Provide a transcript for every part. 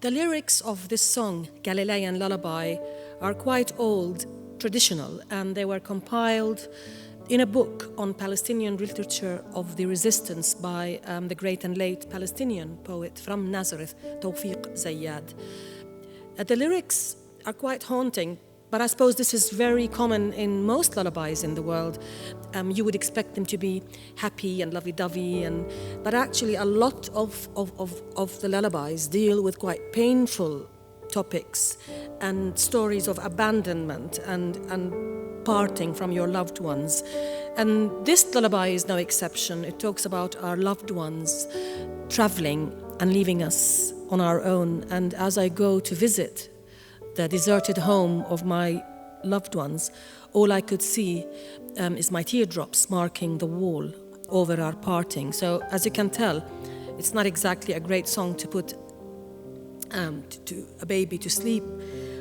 The lyrics of this song, Galilean Lullaby, are quite old, traditional, and they were compiled in a book on Palestinian literature of the resistance by the great and late Palestinian poet from Nazareth, Tawfiq Zayyad. The lyrics are quite haunting, but I suppose this is very common in most lullabies in the world. You would expect them to be happy and lovey-dovey, but actually a lot of the lullabies deal with quite painful topics and stories of abandonment and parting from your loved ones. And this lullaby is no exception. It talks about our loved ones traveling and leaving us on our own. And as I go to visit the deserted home of my loved ones, all I could see is my teardrops marking the wall over our parting. So as you can tell, it's not exactly a great song to put to a baby to sleep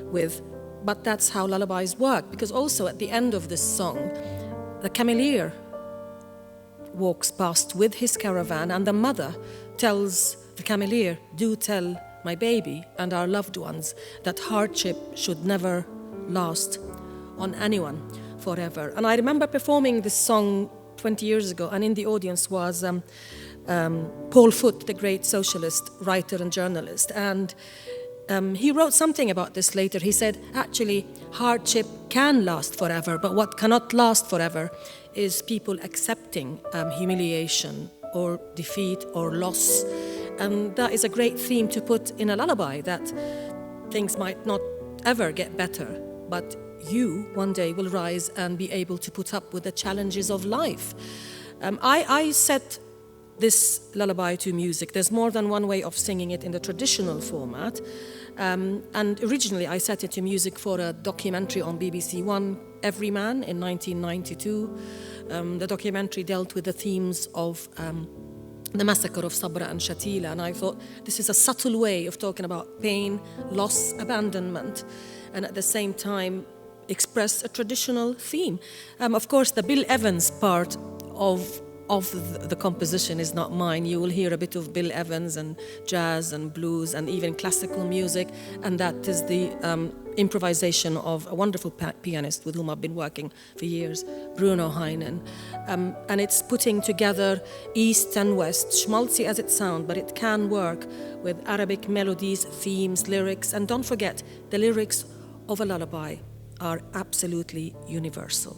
with, but that's how lullabies work, because also at the end of this song, the cameleer walks past with his caravan, and the mother tells the cameleer, "Do tell my baby and our loved ones that hardship should never last on anyone forever." And I remember performing this song 20 years ago, and in the audience was Paul Foot, the great socialist writer and journalist. And he wrote something about this later. He said, actually, hardship can last forever, but what cannot last forever is people accepting humiliation or defeat or loss. And that is a great theme to put in a lullaby, that things might not ever get better, but you one day will rise and be able to put up with the challenges of life. I set this lullaby to music. There's more than one way of singing it in the traditional format. And originally I set it to music for a documentary on BBC One, Everyman, in 1992. The documentary dealt with the themes of the massacre of Sabra and Shatila, and I thought this is a subtle way of talking about pain, loss, abandonment, and at the same time express a traditional theme. Of course, the Bill Evans part of the composition is not mine. You will hear a bit of Bill Evans and jazz and blues and even classical music, and that is the improvisation of a wonderful pianist with whom I've been working for years, Bruno Heinen. And it's putting together East and West, schmaltzy as it sounds, but it can work with Arabic melodies, themes, lyrics. And don't forget, the lyrics of a lullaby are absolutely universal.